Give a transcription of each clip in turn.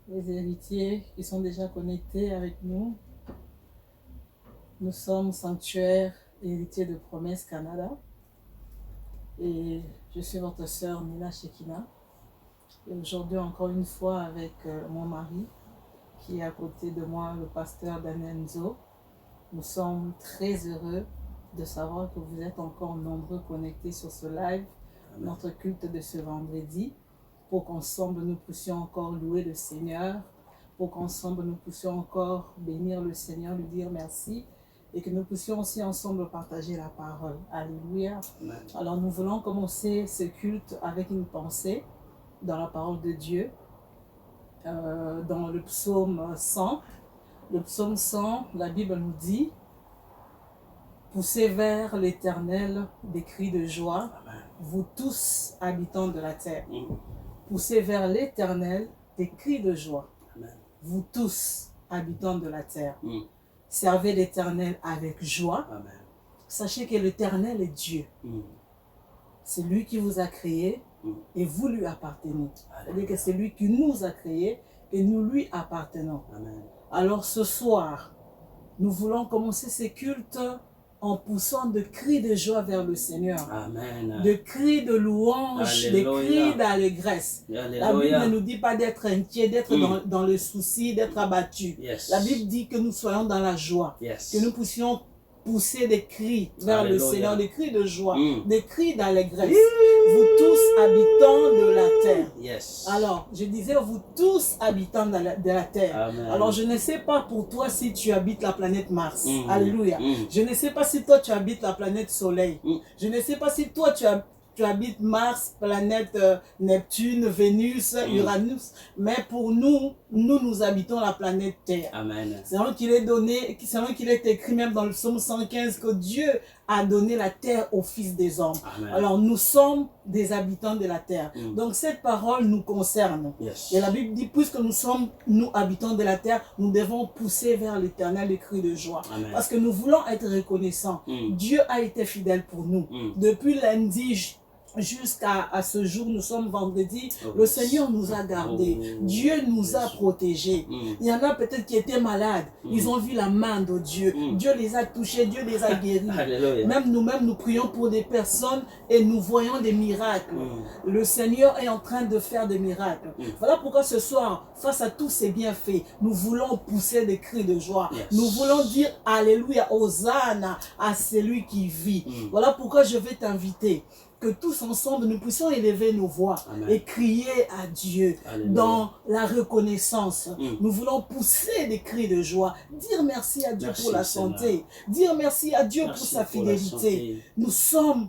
Les héritiers qui sont déjà connectés avec nous. Nous sommes Sanctuaire Héritier de Promesse Canada. Et je suis votre sœur Nina Shekina. Et aujourd'hui, encore une fois, avec mon mari, qui est à côté de moi, le pasteur Daniel Nzo. Nous sommes très heureux de savoir que vous êtes encore nombreux connectés sur ce live, notre culte de ce vendredi, pour qu'ensemble nous puissions encore louer le Seigneur, pour qu'ensemble nous puissions encore bénir le Seigneur, lui dire merci, et que nous puissions aussi ensemble partager la parole. Alléluia. Amen. Alors nous voulons commencer ce culte avec une pensée dans la parole de Dieu, dans le psaume 100. Le psaume 100, la Bible nous dit: poussez vers l'Éternel des cris de joie, Amen. Vous tous habitants de la terre. Poussez vers l'Éternel des cris de joie, Amen. Vous tous habitants de la terre. Servez l'Éternel avec joie. Amen. Sachez que l'Éternel est Dieu. C'est lui qui vous a créé et vous lui appartenez. C'est-à-dire que c'est lui qui nous a créés et nous lui appartenons. Amen. Alors ce soir, nous voulons commencer ce culte en poussant de cris de joie vers le Seigneur. Amen. De cris de louange, Alléluia. De cris d'allégresse. La Bible ne nous dit pas d'être inquiet, d'être dans le souci, d'être abattu. Yes. La Bible dit que nous soyons dans la joie, yes. Que nous puissions pousser des cris vers Alléluia. Le Seigneur, des cris de joie, des cris d'allégresse. Vous tous habitants de la terre. Yes. Alors, je disais vous tous habitants de la terre. Amen. Alors, je ne sais pas pour toi si tu habites la planète Mars. Alléluia. Je ne sais pas si toi tu habites la planète Soleil. Je ne sais pas si toi tu habites Mars, planète Neptune, Vénus, Uranus. Mais pour nous habitons la planète Terre. Amen. C'est vrai qu'il est écrit même dans le psaume 115 que Dieu a donné la terre aux fils des hommes. Amen. Alors nous sommes des habitants de la terre. Donc cette parole nous concerne. Yes. Et la Bible dit, puisque nous habitants de la terre, nous devons pousser vers l'Éternel les cris de joie. Amen. Parce que nous voulons être reconnaissants. Dieu a été fidèle pour nous. Depuis lundi jusqu'à ce jour, nous sommes vendredi, le Seigneur nous a gardés, Dieu nous a protégés. Il y en a peut-être qui étaient malades, ils ont vu la main de Dieu, Dieu les a touchés, Dieu les a guéris. Même nous-mêmes, nous prions pour des personnes et nous voyons des miracles. Le Seigneur est en train de faire des miracles. Voilà pourquoi ce soir, face à tous ces bienfaits, nous voulons pousser des cris de joie. Yes. Nous voulons dire Alléluia, Hosanna à celui qui vit. Voilà pourquoi je vais t'inviter que tous ensemble nous puissions élever nos voix. Amen. Et crier à Dieu. Alléluia. Dans la reconnaissance. Nous voulons pousser des cris de joie, dire merci à Dieu pour la santé, dire merci à Dieu pour sa fidélité. Nous sommes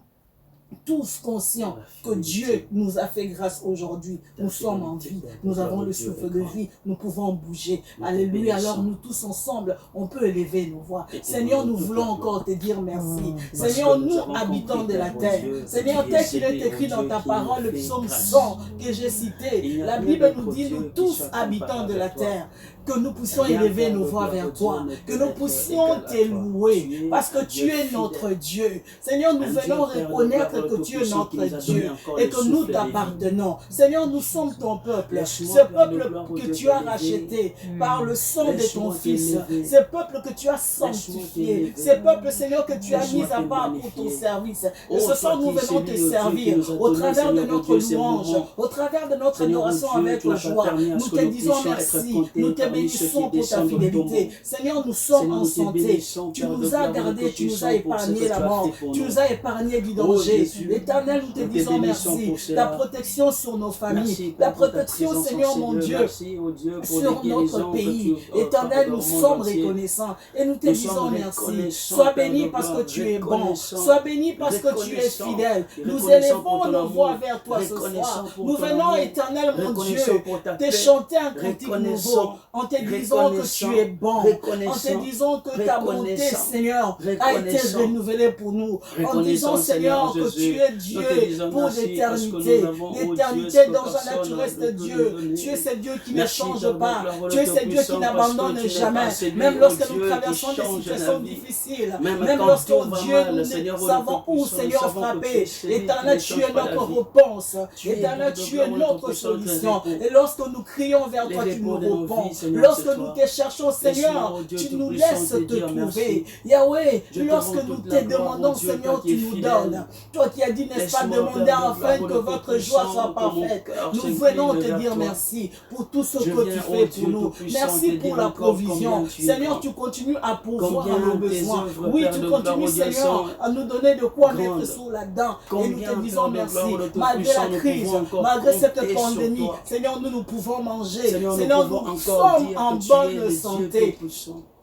tous conscients que Dieu nous a fait grâce aujourd'hui. Nous sommes en vie, nous avons le souffle de vie, nous pouvons bouger. Alléluia. Alors nous tous ensemble, on peut élever nos voix. Seigneur, nous voulons encore te dire merci. Seigneur, nous habitants de la terre. Seigneur, tel qu'il est écrit dans ta parole, le psaume 100 que j'ai cité, la Bible nous dit, nous tous habitants de la terre, que nous puissions élever nos voix vers toi, que nous puissions te louer, parce que tu es notre Dieu. Seigneur, nous venons reconnaître que tu es notre Dieu et que nous t'appartenons. Seigneur, nous sommes ton peuple, ce peuple que tu as racheté par le sang de ton Fils, ce peuple que tu as sanctifié, ce peuple, Seigneur, que tu as mis à part pour ton service. Et ce soir, nous venons te servir au travers de notre louange, au travers de notre adoration avec la joie. Nous te disons merci, nous te bénissons pour ta fidélité. Seigneur, nous sommes en santé. Tu nous as gardés, tu nous as épargné la mort, tu nous as épargné du danger. L'Éternel, nous te disons merci. Ta protection sur nos familles, ta protection, Seigneur mon Dieu, sur notre pays. Éternel, nous sommes reconnaissants et nous te disons merci. Sois béni parce que tu es bon. Sois béni parce que tu es fidèle. Nous élevons nos voix vers toi ce soir. Nous venons, Éternel mon Dieu, te chanter un cantique nouveau en te disant que tu es bon, en te disant que ta bonté, Seigneur, a été renouvelée pour nous, en disant, Seigneur, que tu es Dieu pour l'éternité. L'éternité dans un nature reste Dieu. Tu es ce Dieu qui ne change pas. Tu es ce Dieu qui n'abandonne jamais. Même lorsque nous traversons des situations difficiles, même lorsque Dieu nous ne savons où, Seigneur, frapper. Éternel, tu es notre réponse. Éternel, tu es notre solution. Et lorsque nous crions vers toi, tu nous réponds. Lorsque nous te cherchons, Seigneur, tu nous laisses te trouver. Yahweh, lorsque nous te demandons, Seigneur, tu nous donnes. Toi qui as dit, n'est-ce pas, demander afin que votre joie soit parfaite. Nous venons te dire merci pour tout ce que tu fais pour nous. Merci pour la provision. Seigneur, tu continues à pourvoir à nos besoins. Oui, tu continues, Seigneur, à nous donner de quoi mettre sous la dent. Et nous te disons merci. Malgré la crise, malgré cette pandémie, Seigneur, nous pouvons manger. Seigneur, nous sommes en bonne santé.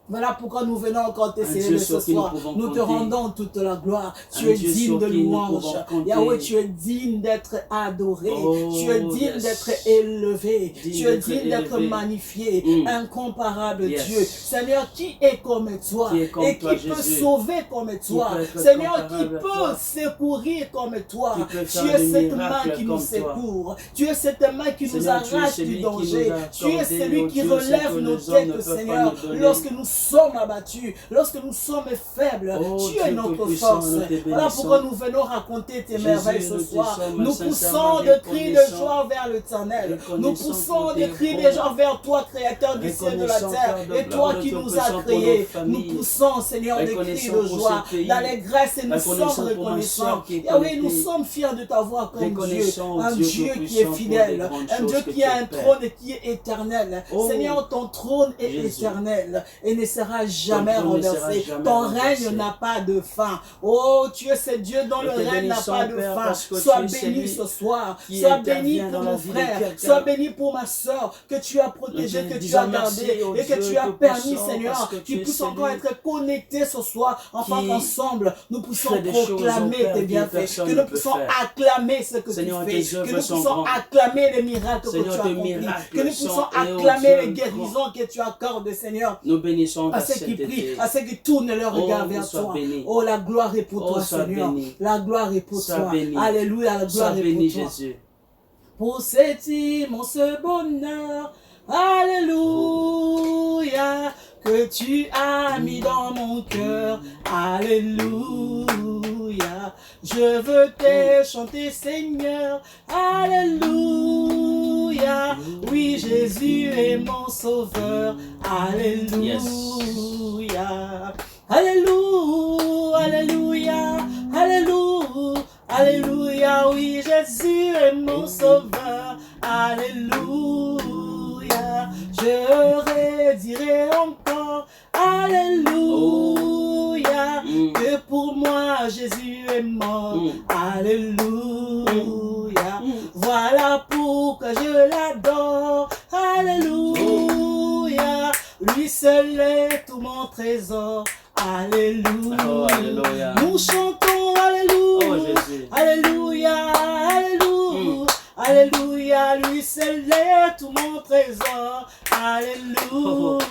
Voilà pourquoi nous venons encore te célébrer ce soir. Nous te rendons toute la gloire. Tu es digne de louange. Yahweh, tu es digne d'être adoré. Tu es digne d'être élevé. Tu es digne d'être magnifié. Incomparable Dieu. Seigneur, qui est comme toi? Et qui peut sauver comme toi? Seigneur, qui peut secourir comme toi? Tu es cette main qui nous secourt. Tu es cette main qui nous arrache du danger. Tu es celui qui relève nos têtes, Seigneur, lorsque nous sommes abattus, lorsque nous sommes faibles, tu es notre force. Voilà pourquoi nous venons raconter tes merveilles ce soir. Nous poussons des cris de joie vers l'Éternel. Nous poussons des cris de joie vers toi, Créateur du ciel et de la terre, et toi qui nous as créés. Nous poussons, Seigneur, des cris de joie dans les grâces et nous sommes reconnaissants. Yahweh, nous sommes fiers de t'avoir comme Dieu, un Dieu qui est fidèle, un Dieu qui a un trône et qui est éternel. Seigneur, ton trône est éternel et ne sera jamais renversé. Ton règne n'a pas de fin. Oh, tu es ce Dieu dont le règne n'a pas de fin. Sois béni ce soir. Sois béni pour mon frère. Sois béni pour ma soeur que tu as protégée, que tu as gardée et que tu as permis, Seigneur, qu'ils puissent encore être connectés ce soir, afin qu'ensemble nous puissions proclamer tes bienfaits, que nous puissions acclamer ce que tu fais, que nous puissions acclamer les miracles que tu as accomplis, que nous puissions acclamer les guérisons que tu accordes, Seigneur. Nous bénissons à ceux qui prient, à ceux qui tournent leur regard vers toi. Oh, la gloire est pour toi, Seigneur. La gloire est pour toi. Alléluia, la gloire est pour toi. Pour cet immense bonheur, alléluia, que tu as mis dans mon cœur, alléluia. Je veux te chanter, Seigneur, alléluia. Oui, Jésus est mon sauveur, alléluia. Alléluia, alléluia, alléluia, alléluia. Oui, Jésus est mon sauveur, alléluia. Je redirai encore, alléluia, que pour moi Jésus est mort, alléluia. Voilà pourquoi je l'adore, alléluia. Lui seul est tout mon trésor, alléluia. Oh, alléluia. Nous chantons, alléluia, Oh, Jésus. alléluia, alléluia. Alléluia, lui seul est tout mon trésor. Alléluia.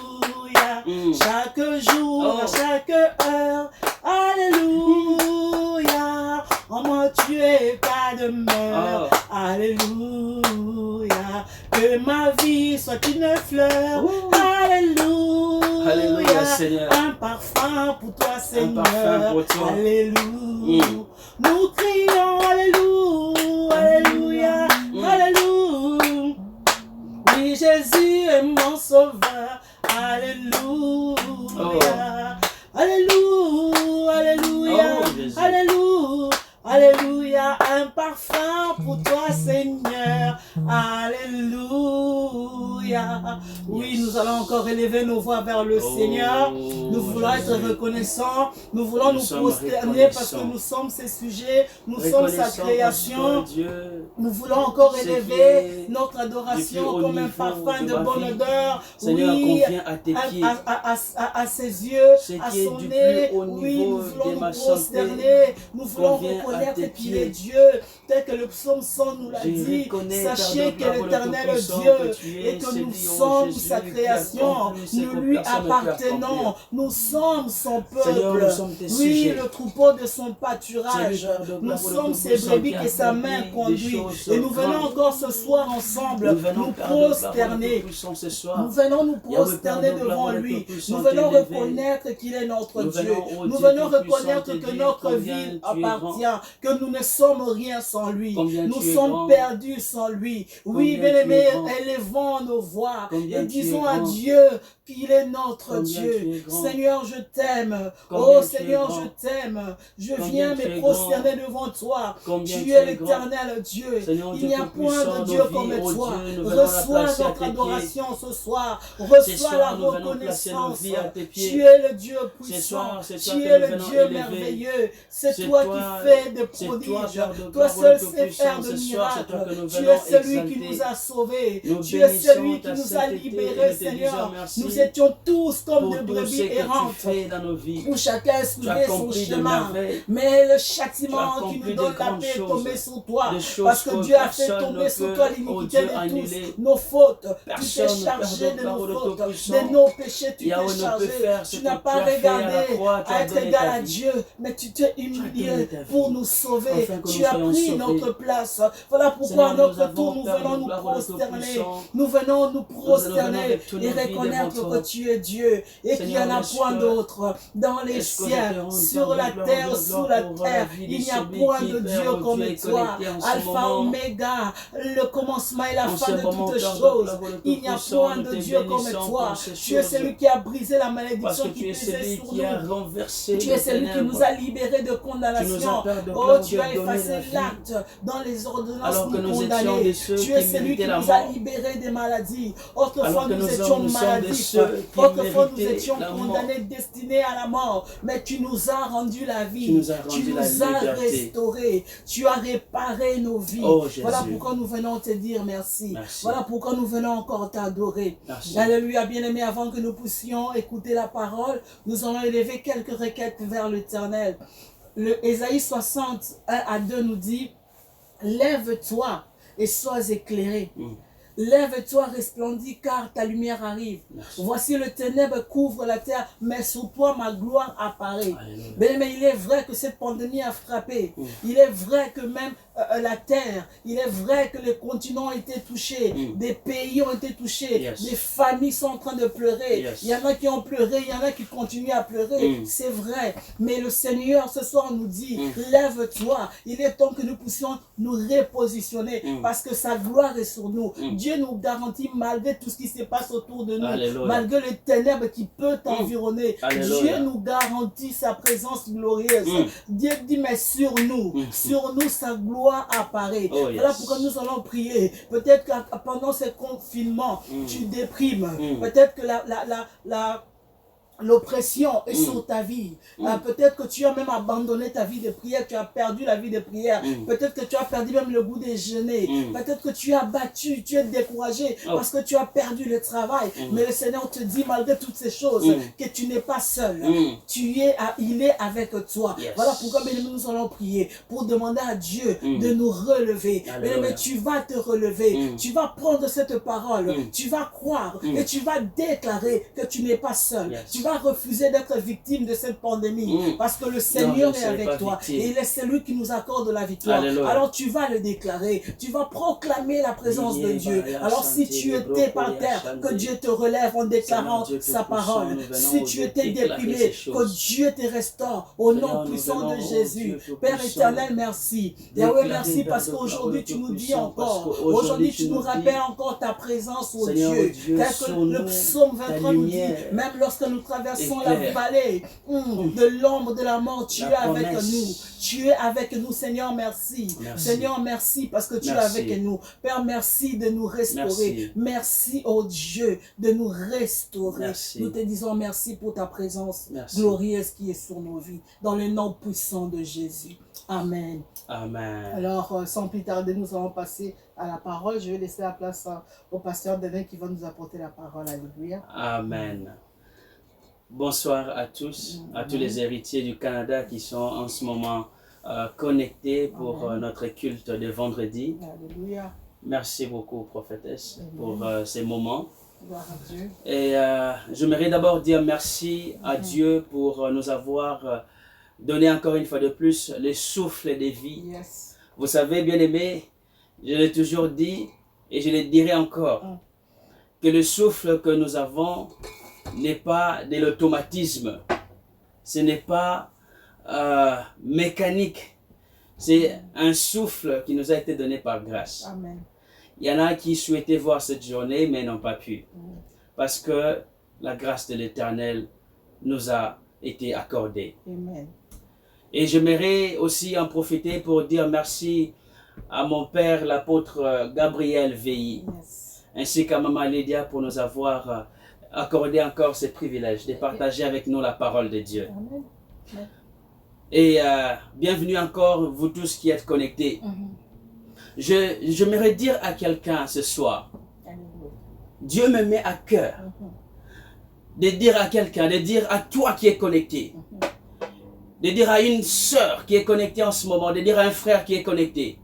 Chaque jour, à chaque heure. Alléluia. En moi tu es pas de demeure. Alléluia. Que ma vie soit une fleur. Alléluia. Alléluia, Seigneur. Un parfum pour toi, Seigneur. Un parfum pour toi. Alléluia. Nous crions Alléluia. Alléluia. Alléluia. Oui, Jésus est mon sauveur. Alléluia. Alléluia. Alléluia. Alléluia. Alléluia. Un parfum pour toi, Seigneur. Alléluia. Oui, nous allons encore élever nos voix vers le Seigneur. Nous voulons être reconnaissants. Nous voulons nous prosterner parce que nous sommes ses sujets. Nous sommes sa création. Nous voulons encore élever notre adoration comme un parfum de bonne odeur. Oui, à ses yeux, à son nez. Oui, nous voulons nous prosterner. Nous voulons reconnaître qu'il est Dieu. Tel que le psaume 100 nous l'a dit. Sachez que l'Éternel est Dieu et que nous sommes sa création, nous lui appartenons, nous sommes son peuple, oui, le troupeau de son pâturage, nous sommes ses brebis que sa main conduit, et nous venons encore ce soir ensemble nous prosterner, nous venons nous prosterner devant lui, nous venons reconnaître qu'il est notre Dieu, nous venons reconnaître que notre vie appartient, que nous ne sommes rien sans lui, nous sommes perdus sans lui. Oui, bien-aimés, élevons nos voix et disons à Dieu qu'il est notre Dieu. Seigneur, je t'aime. Oh Seigneur, je t'aime. Je viens me prosterner devant toi. Tu es l'éternel Dieu. Il n'y a point de Dieu comme toi. Reçois notre adoration ce soir. Reçois la reconnaissance. Tu es le Dieu puissant. Tu es le Dieu merveilleux. C'est toi qui fais des prodiges. Toi seul sais faire de miracles. Tu es celui qui nous a sauvés. Tu es celui qui nous a libérés, Seigneur. Nous étions tous comme des brebis errantes, où chacun suivait son chemin. Mais le châtiment qui nous donne la paix est tombé sur toi, parce que Dieu a fait tomber sur toi l'iniquité de tous nos fautes. Tu t'es chargé de nos fautes, de nos péchés, tu t'es chargé. Tu n'as pas regardé à être égal à Dieu, mais tu t'es humilié pour nous sauver. Tu as pris notre place. Voilà pourquoi à notre tour nous venons nous prosterner. Nous venons nous prosterner et reconnaître que tu es Dieu et qu'il n'y en a point d'autre dans les cieux, sur la terre, sous la terre. Il n'y a point de Dieu comme toi. Alpha, Oméga, le commencement et la fin de toutes choses. Il n'y a point de Dieu comme toi. Tu es celui qui a brisé la malédiction qui pesait sur nous. Tu es celui qui nous a libérés de condamnation. Oh, tu as effacé l'acte dans les ordonnances nous condamner. Tu es celui qui nous a libérés des maladies. Autrefois nous étions maladifs. Autrefois nous étions condamnés, destinés à la mort. Mais tu nous as rendu la vie. Tu nous as restaurés. Tu as réparé nos vies. Voilà pourquoi nous venons te dire merci. Voilà pourquoi nous venons encore t'adorer. Alléluia, bien-aimés, avant que nous puissions écouter la parole, nous allons élever quelques requêtes vers l'Éternel. Le Ésaïe 61:2 nous dit: lève-toi et sois éclairé. Lève-toi, resplendis, car ta lumière arrive. Voici le ténèbre couvre la terre, mais sur toi ma gloire apparaît. Mais il est vrai que cette pandémie a frappé. Il est vrai que même la terre, il est vrai que les continents ont été touchés, des pays ont été touchés, des familles sont en train de pleurer. Il y en a qui ont pleuré, il y en a qui continuent à pleurer. C'est vrai. Mais le Seigneur ce soir nous dit: lève-toi. Il est temps que nous puissions nous repositionner parce que sa gloire est sur nous. Dieu nous garantit, malgré tout ce qui se passe autour de nous, malgré les ténèbres qui peuvent t'environner, Dieu nous garantit sa présence glorieuse. Dieu dit: mais sur nous sa gloire apparaît. Voilà pourquoi nous allons prier. Peut-être que pendant ce confinement, tu déprimes. Peut-être que l'oppression est sur ta vie. Peut-être que tu as même abandonné ta vie de prière, tu as perdu la vie de prière. Peut-être que tu as perdu même le goût des jeûner. Peut-être que tu as battu, tu es découragé parce que tu as perdu le travail. Mais le Seigneur te dit, malgré toutes ces choses, que tu n'es pas seul. Il est avec toi. Voilà pourquoi nous allons prier pour demander à Dieu de nous relever. Mais tu vas te relever. Tu vas prendre cette parole. Tu vas croire et tu vas déclarer que tu n'es pas seul. Tu vas refuser d'être victime de cette pandémie parce que le Seigneur est avec toi et il est celui qui nous accorde la victoire. Alors tu vas le déclarer, tu vas proclamer la présence de Dieu. Alors si tu étais par terre, que Dieu te relève en déclarant sa parole. Si tu étais déprimé, que Dieu te restaure au nom puissant de Jésus. Père éternel, merci. Yahweh, merci parce qu'aujourd'hui tu nous dis encore, aujourd'hui tu nous rappelles encore ta présence, ô Dieu. Tel que le psaume 23 nous dit, même lorsque nous traversons la vallée de l'ombre de la mort, tu es avec nous. Tu es avec nous, Seigneur, merci. Seigneur, merci parce que tu es avec nous. Père, merci de nous restaurer. Merci, oh Dieu, de nous restaurer. Nous te disons merci pour ta présence glorieuse qui est sur nos vies. Dans le nom puissant de Jésus. Amen. Amen. Alors, sans plus tarder, nous allons passer à la parole. Je vais laisser la place au pasteur Denis qui va nous apporter la parole. Alléluia. Amen. Bonsoir à tous, à tous les héritiers du Canada qui sont en ce moment connectés pour notre culte de vendredi. Alléluia. Merci beaucoup, prophétesse, Amen. pour ces moments. Gloire à Dieu. Et j'aimerais d'abord dire merci à Dieu pour nous avoir donné encore une fois de plus le souffle de vie. Yes. Vous savez, bien aimé, je l'ai toujours dit et je le dirai encore, que le souffle que nous avons n'est pas de l'automatisme. Ce n'est pas mécanique. C'est un souffle qui nous a été donné par grâce. Amen. Il y en a qui souhaitaient voir cette journée, mais n'ont pas pu. Parce que la grâce de l'Éternel nous a été accordée. Amen. Et j'aimerais aussi en profiter pour dire merci à mon père, l'apôtre Gabriel Veilly, Yes. ainsi qu'à maman Lydia pour nous avoir accordé encore ce privilège de partager avec nous la parole de Dieu. Amen. Et bienvenue encore, vous tous qui êtes connectés. J'aimerais dire à quelqu'un ce soir, Alléluia. Dieu me met à cœur de dire à quelqu'un, de dire à toi qui es connecté, de dire à une sœur qui est connectée en ce moment, de dire à un frère qui est connecté.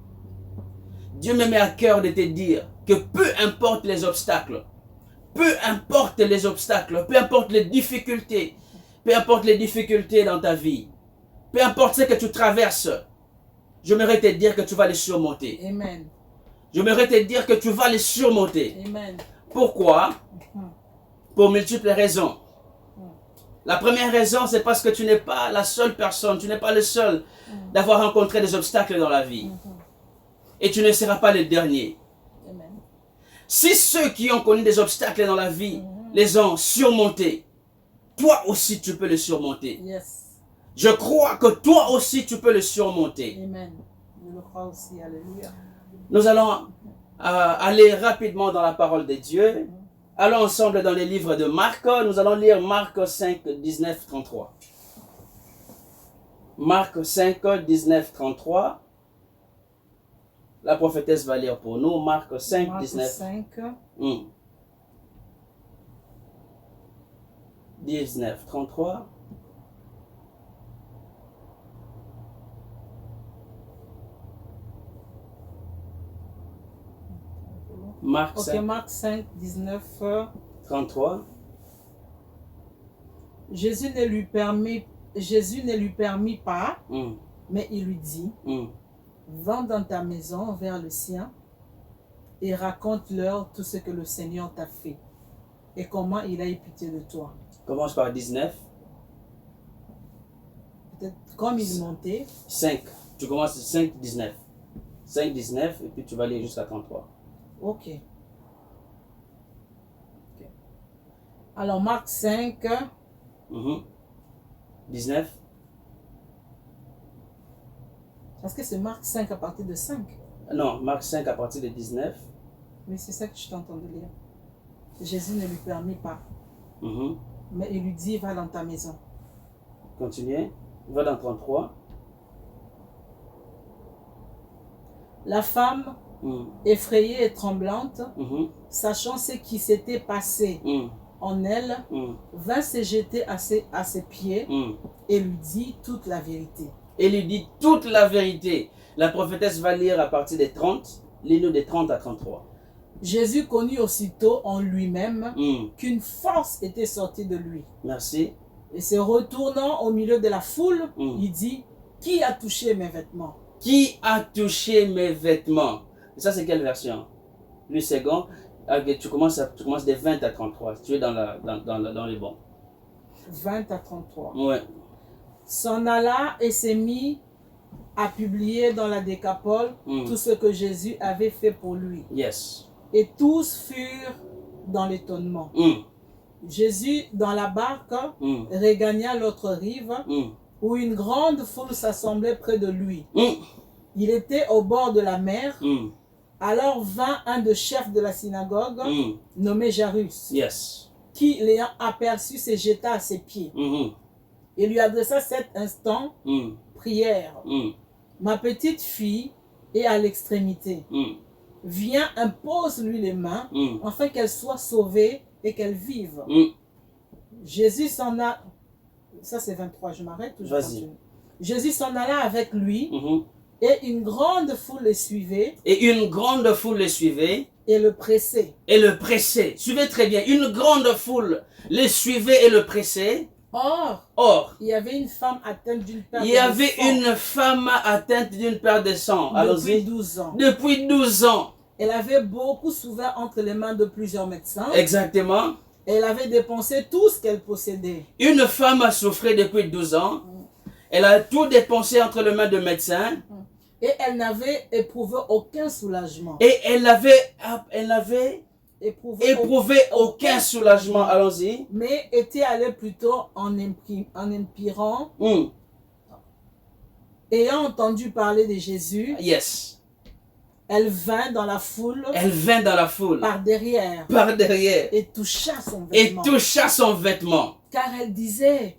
Dieu me met à cœur de te dire que peu importe les obstacles, peu importe les obstacles, peu importe les difficultés dans ta vie, peu importe ce que tu traverses, j'aimerais te dire que tu vas les surmonter. Amen. J'aimerais te dire que tu vas les surmonter. Amen. Pourquoi? Pour multiples raisons. La première raison, c'est parce que tu n'es pas la seule personne, tu n'es pas le seul d'avoir rencontré des obstacles dans la vie. Et tu ne seras pas le dernier. Amen. Si ceux qui ont connu des obstacles dans la vie les ont surmontés, toi aussi tu peux le surmonter. Yes. Je crois que toi aussi tu peux le surmonter. Amen. Je le crois aussi. Alléluia. Nous allons aller rapidement dans la parole de Dieu. Allons ensemble dans les livres de Marc. Nous allons lire Marc 5, 19, 33. Marc 5, 19, 33. La prophétesse va lire pour nous. Marc 5, Marc 19. 5. 19, 33. Marc Ok, 5, Marc 5, 19. 33. Jésus ne lui permit pas, mais il lui dit, va dans ta maison vers le sien et raconte-leur tout ce que le Seigneur t'a fait et comment il a eu pitié de toi. Commence par 19. Peut-être comme il montait. 5. Tu commences 5, 19. 5, 19 et puis tu vas aller jusqu'à 33. Ok. Alors Marc 5. 19. Parce que c'est Marc 5 à partir de 5. Non, Marc 5 à partir de 19. Mais c'est ça que je t'entends de lire. Jésus ne lui permit pas. Mais il lui dit, va dans ta maison. Continuez. Va dans 33. La femme, effrayée et tremblante, sachant ce qui s'était passé en elle, vint se jeter à ses pieds et lui dit toute la vérité. Et lui dit toute la vérité. La prophétesse va lire à partir des 30. Lis-nous des 30 à 33. Jésus connut aussitôt en lui-même qu'une force était sortie de lui. Merci. Et se retournant au milieu de la foule, il dit, qui a touché mes vêtements? Qui a touché mes vêtements? Et ça, c'est quelle version? Le second. Okay, tu commences des 20 à 33. Tu es dans les bons. 20 à 33. Ouais. S'en alla et s'est mis à publier dans la Décapole tout ce que Jésus avait fait pour lui. Yes. Et tous furent dans l'étonnement. Jésus, dans la barque, regagna l'autre rive, où une grande foule s'assemblait près de lui. Il était au bord de la mer. Alors vint un des chefs de la synagogue, nommé Jairus, qui, l'ayant aperçu, se jeta à ses pieds. Et lui adressa cet instant prière. Ma petite fille est à l'extrémité. Viens, impose-lui les mains, afin qu'elle soit sauvée et qu'elle vive. Jésus s'en a... Ça c'est 23, je m'arrête. Vas-y. Jésus s'en alla avec lui Et une grande foule le suivait Et une grande foule le suivait et le pressait. et le pressait. Suivez très bien. Une grande foule le suivait et le pressait. Or, il y avait une femme atteinte d'une perte il y avait de sang une femme atteinte d'une perte de sang. depuis Allons-y. 12 ans. Depuis 12 ans. Elle avait beaucoup souffert entre les mains de plusieurs médecins. Exactement. Elle avait dépensé tout ce qu'elle possédait. Une femme a souffert depuis 12 ans. Elle a tout dépensé entre les mains de médecins. Et elle n'avait éprouvé aucun soulagement. Et elle n'avait Éprouvé éprouvé aucun soulagement. Allons-y. mais était allée plutôt en empirant. Ayant entendu parler de Jésus, Yes. elle vint dans la foule Elle vint dans la foule. par derrière Par derrière. et toucha son Et vêtement. toucha son vêtement. Car elle disait,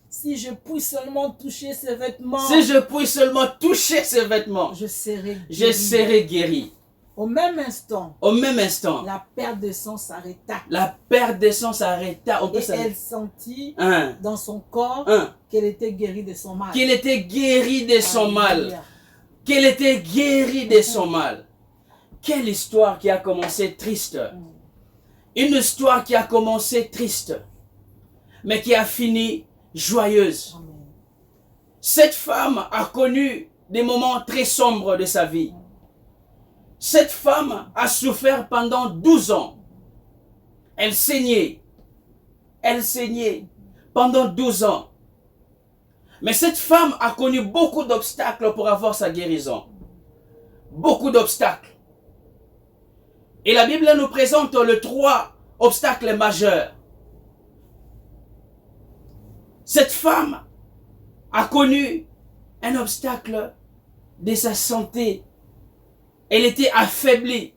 si je puis seulement toucher ses vêtements, Si je puis seulement toucher ses vêtements, je serai je guérie. serai guéri. Au même instant, Au même instant, la perte de sang s'arrêta. la perte de sang s'arrêta. On peut Et s'arrêter. elle sentit Hein, dans son corps hein, qu'elle était guérie de son mal. qu'il était guéri de son mal. Alléluia. Qu'il était guéri de son mal. Quelle histoire qui a commencé triste. Une histoire qui a commencé triste, mais qui a fini joyeuse. Amen. Cette femme a connu des moments très sombres de sa vie. Cette femme a souffert pendant 12 ans. Elle saignait. Elle saignait pendant 12 ans. Mais cette femme a connu beaucoup d'obstacles pour avoir sa guérison. Beaucoup d'obstacles. Et la Bible nous présente les 3 obstacles majeurs. Cette femme a connu un obstacle de sa santé. Elle était affaiblie.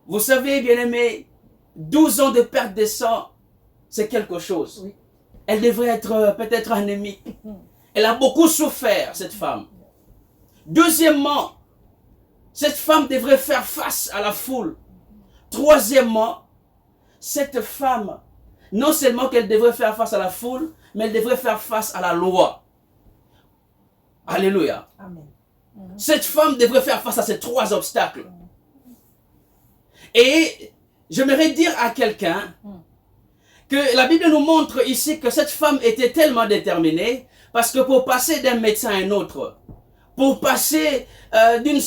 Vous savez, bien-aimés, 12 ans de perte de sang, c'est quelque chose. Oui. Elle devrait être peut-être anémique. Elle a beaucoup souffert, cette femme. Deuxièmement, cette femme devrait faire face à la foule. Troisièmement, cette femme, non seulement qu'elle devrait faire face à la foule, mais elle devrait faire face à la loi. Alléluia. Amen. Cette femme devrait faire face à ces 3 obstacles. Et j'aimerais dire à quelqu'un que la Bible nous montre ici que cette femme était tellement déterminée parce que pour passer d'un médecin à un autre, pour passer d'une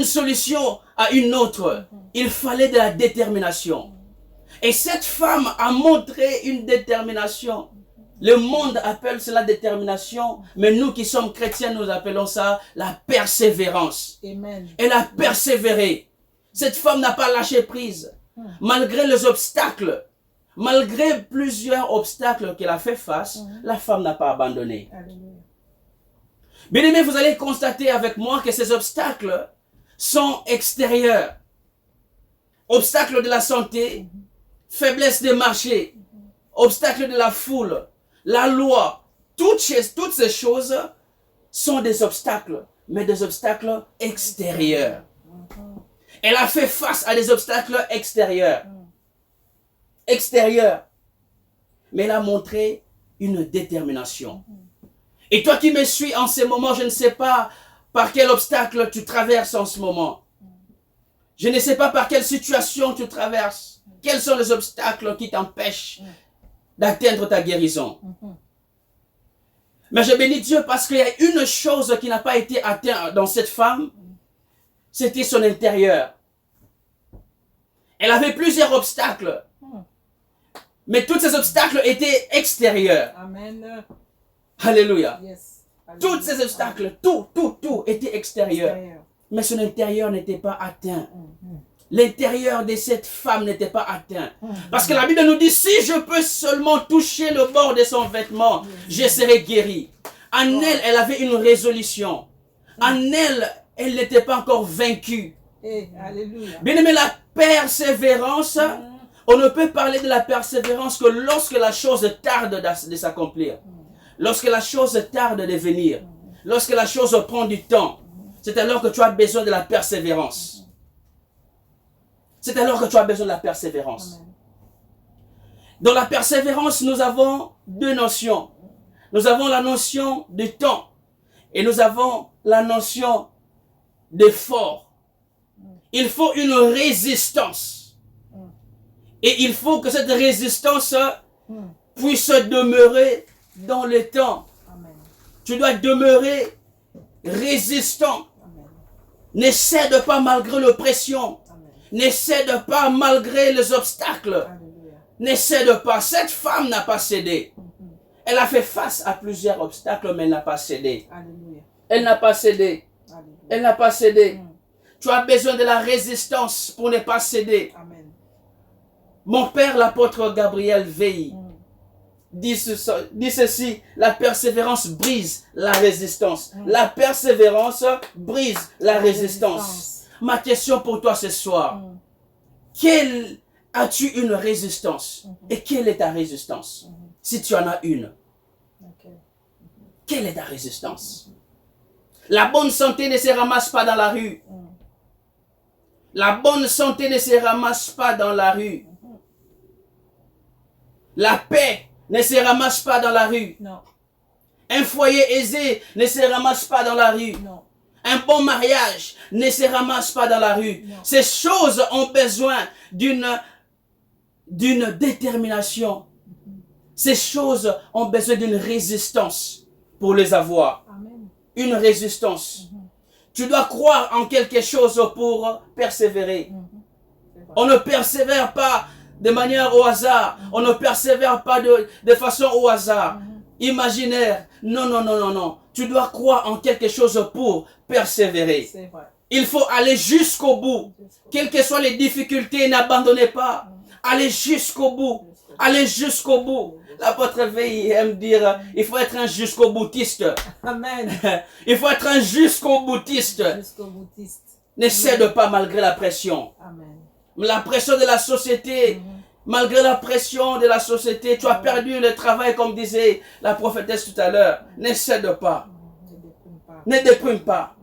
solution à une autre, il fallait de la détermination. Et cette femme a montré une détermination. Le monde appelle cela détermination, mais nous qui sommes chrétiens, nous appelons ça la persévérance. Amen. Elle a persévéré. Cette femme n'a pas lâché prise. Malgré les obstacles, malgré plusieurs obstacles qu'elle a fait face, la femme n'a pas abandonné. Alléluia. Bien-aimés, vous allez constater avec moi que ces obstacles sont extérieurs. Obstacles de la santé, faiblesse des marchés, obstacles de la foule, la loi, toutes ces choses sont des obstacles, mais des obstacles extérieurs. Elle a fait face à des obstacles extérieurs. Extérieurs. Mais elle a montré une détermination. Et toi qui me suis en ce moment, je ne sais pas par quel obstacle tu traverses en ce moment. Je ne sais pas par quelle situation tu traverses. Quels sont les obstacles qui t'empêchent d'atteindre ta guérison. Mais je bénis Dieu parce qu'il y a une chose qui n'a pas été atteinte dans cette femme. C'était son intérieur. Elle avait plusieurs obstacles. Mais tous ces obstacles étaient extérieurs. Amen. Alléluia. Yes. Tous ces obstacles, tout était extérieur. Mais son intérieur n'était pas atteint. L'intérieur de cette femme n'était pas atteint. Parce que la Bible nous dit, si je peux seulement toucher le bord de son vêtement, je serai guéri. En elle, elle avait une résolution. En elle, elle n'était pas encore vaincue. Alléluia. Bien aimé, la persévérance, on ne peut parler de la persévérance que lorsque la chose tarde de s'accomplir. Lorsque la chose tarde de venir. Lorsque la chose prend du temps. C'est alors que tu as besoin de la persévérance. C'est alors que tu as besoin de la persévérance. Dans la persévérance, nous avons deux notions. Nous avons la notion du temps Et nous avons la notion d'effort. Il faut une résistance. Et il faut que cette résistance puisse demeurer dans le temps. Amen. Tu dois demeurer résistant. Amen. Ne cède pas malgré l'oppression. Amen. Ne cède pas malgré les obstacles. Alléluia. Ne cède pas. Cette femme n'a pas cédé. Elle a fait face à plusieurs obstacles, mais elle n'a pas cédé. Alléluia. Elle n'a pas cédé. Alléluia. Elle n'a pas cédé. Tu as besoin de la résistance pour ne pas céder. Amen. Mon père, l'apôtre Gabriel Veille, dit ceci, la persévérance brise la résistance. La persévérance brise la résistance. Ma question pour toi ce soir, as-tu une résistance? Et quelle est ta résistance? Si tu en as une, quelle est ta résistance? La bonne santé ne se ramasse pas dans la rue. La bonne santé ne se ramasse pas dans la rue. La paix ne se ramasse pas dans la rue. Non. Un foyer aisé ne se ramasse pas dans la rue. Non. Un bon mariage ne se ramasse pas dans la rue. Non. Ces choses ont besoin d'une détermination. Ces choses ont besoin d'une résistance pour les avoir. Amen. Une résistance. Tu dois croire en quelque chose pour persévérer. On ne persévère pas de manière au hasard. On ne persévère pas de façon au hasard. Imaginaire. Non, non, non, non, non. Tu dois croire en quelque chose pour persévérer. C'est vrai. Il faut aller jusqu'au bout. Quelles que soient les difficultés, n'abandonnez pas. Allez jusqu'au bout. Allez jusqu'au bout. L'apôtre Veille aime dire, il faut être un jusqu'au boutiste. Amen. Il faut être un jusqu'au boutiste. Jusqu'au boutiste. Ne cède pas malgré la pression. Amen. La pression de la société, malgré la pression de la société, tu as perdu le travail comme disait la prophétesse tout à l'heure. Ne cède pas. Ne déprime pas. Ne déprime pas.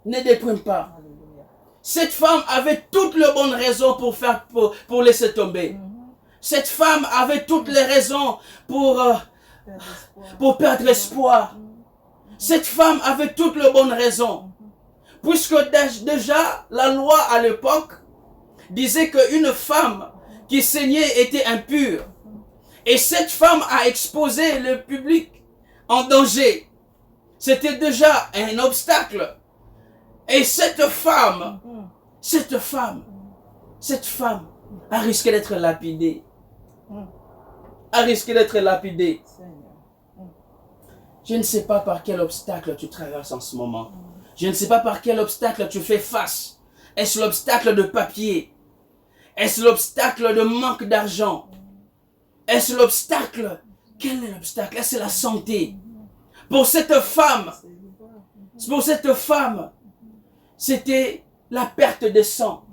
Ne déprime pas. Alléluia. Cette femme avait toutes les bonnes raisons pour laisser tomber. Cette femme avait toutes les raisons pour perdre espoir. Cette femme avait toutes les bonnes raisons. Puisque déjà, la loi à l'époque disait qu'une femme qui saignait était impure. Et cette femme a exposé le public en danger. C'était déjà un obstacle. Et cette femme a risqué d'être lapidée. A risqué d'être lapidée. Je ne sais pas par quel obstacle tu traverses en ce moment. Je ne sais pas par quel obstacle tu fais face. Est-ce l'obstacle de papier? Est-ce l'obstacle de manque d'argent? Est-ce l'obstacle? Quel est l'obstacle? Est-ce la santé? Pour cette femme, c'était la perte de sang.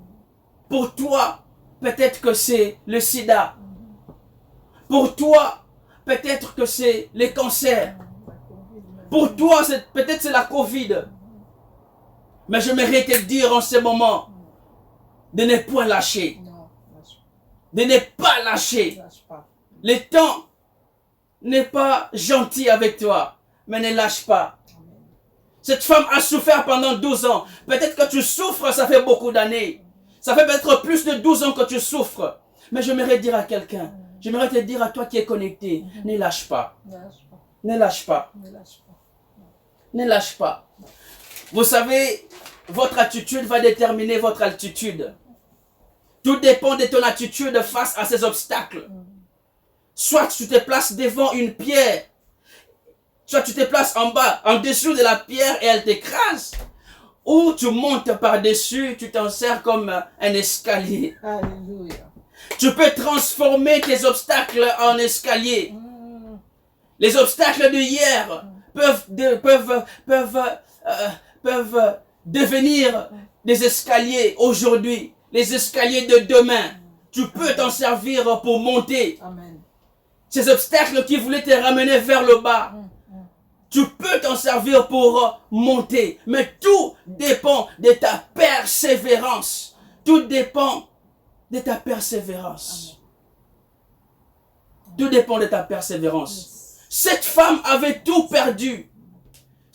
Pour toi, peut-être que c'est le sida. Pour toi, peut-être que c'est les cancers. Pour toi, peut-être c'est la Covid. Mais j'aimerais te dire en ce moment de ne point lâcher. De ne pas lâcher. Le temps n'est pas gentil avec toi, mais ne lâche pas. Cette femme a souffert pendant 12 ans. Peut-être que tu souffres, ça fait beaucoup d'années. Ça fait peut-être plus de 12 ans que tu souffres. Mais j'aimerais dire à quelqu'un, j'aimerais te dire à toi qui es connecté, ne lâche pas. Ne lâche pas. Ne lâche pas. Vous savez, votre attitude va déterminer votre altitude. Tout dépend de ton attitude face à ces obstacles. Soit tu te places devant une pierre, soit tu te places en bas, en dessous de la pierre et elle t'écrase. Ou tu montes par-dessus, tu t'en sers comme un escalier. Alléluia. Tu peux transformer tes obstacles en escalier. Les obstacles de hier peuvent devenir des escaliers aujourd'hui. Les escaliers de demain. Tu peux t'en servir pour monter. Amen. Ces obstacles qui voulaient te ramener vers le bas. Tu peux t'en servir pour monter. Mais tout dépend de ta persévérance. Tout dépend de ta persévérance. Tout dépend de ta persévérance. Cette femme avait tout perdu.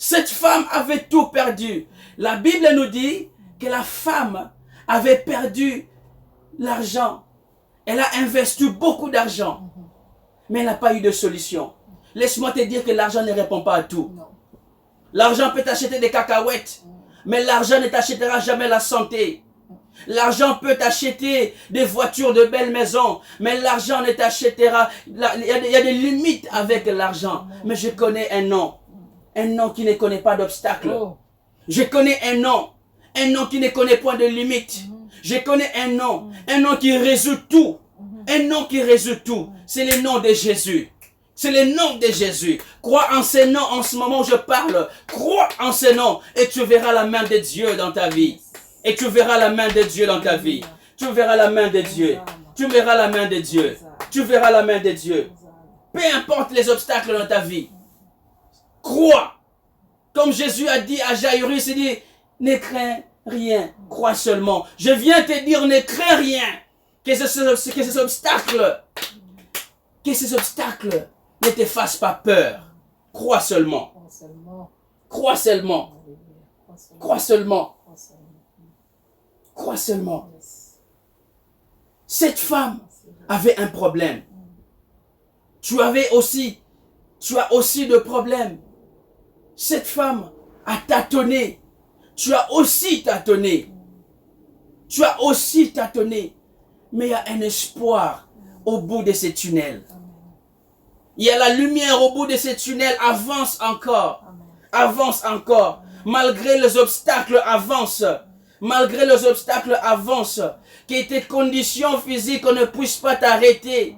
Cette femme avait tout perdu. La Bible nous dit que la femme avait perdu l'argent. Elle a investi beaucoup d'argent, mais elle n'a pas eu de solution. Laisse-moi te dire que l'argent ne répond pas à tout. L'argent peut t'acheter des cacahuètes, mais l'argent ne t'achètera jamais la santé. L'argent peut t'acheter des voitures, de belles maisons, mais l'argent ne t'achètera... Il y a des limites avec l'argent. Mais je connais un nom qui ne connaît pas d'obstacle. Je connais un nom qui ne connaît point de limites. Je connais un nom qui résout tout. Un nom qui résout tout. C'est le nom de Jésus. C'est le nom de Jésus. Crois en ce nom en ce moment où je parle. Crois en ce nom et tu verras la main de Dieu dans ta vie. Et tu verras la main de Dieu dans ta vie. Tu verras la main de Dieu. Tu verras la main de Dieu. Tu verras la main de Dieu. Peu importe les obstacles dans ta vie. Crois. Comme Jésus a dit à Jairus, il dit, ne crains rien, crois seulement. Je viens te dire, ne crains rien. Que ces obstacles ne te fassent pas peur. Crois seulement. Crois seulement. Crois seulement. Crois seulement. Cette femme avait un problème. Tu as aussi de problèmes. Cette femme a tâtonné. Tu as aussi tâtonné. Tu as aussi tâtonné. Mais il y a un espoir au bout de ces tunnels. Il y a la lumière au bout de ces tunnels. Avance encore. Avance encore. Malgré les obstacles, avance. Malgré les obstacles, avance. Que tes conditions physiques ne puissent pas t'arrêter.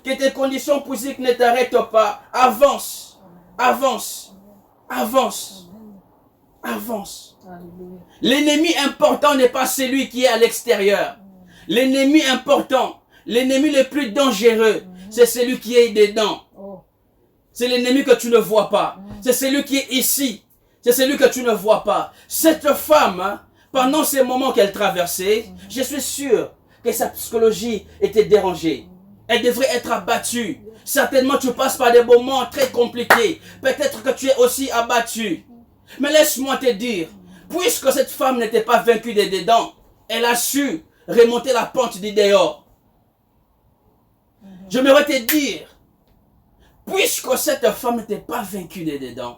Que tes conditions physiques ne t'arrêtent pas. Avance. Avance. Avance. Avance. L'ennemi important n'est pas celui qui est à l'extérieur. L'ennemi important, l'ennemi le plus dangereux, c'est celui qui est dedans. C'est l'ennemi que tu ne vois pas. C'est celui qui est ici. C'est celui que tu ne vois pas. Cette femme, pendant ces moments qu'elle traversait, je suis sûr que sa psychologie était dérangée. Elle devrait être abattue. Certainement, tu passes par des moments très compliqués. Peut-être que tu es aussi abattu. Mais laisse-moi te dire, puisque cette femme n'était pas vaincue de dedans, elle a su remonter la pente du dehors. J'aimerais te dire, puisque cette femme n'était pas vaincue de dedans,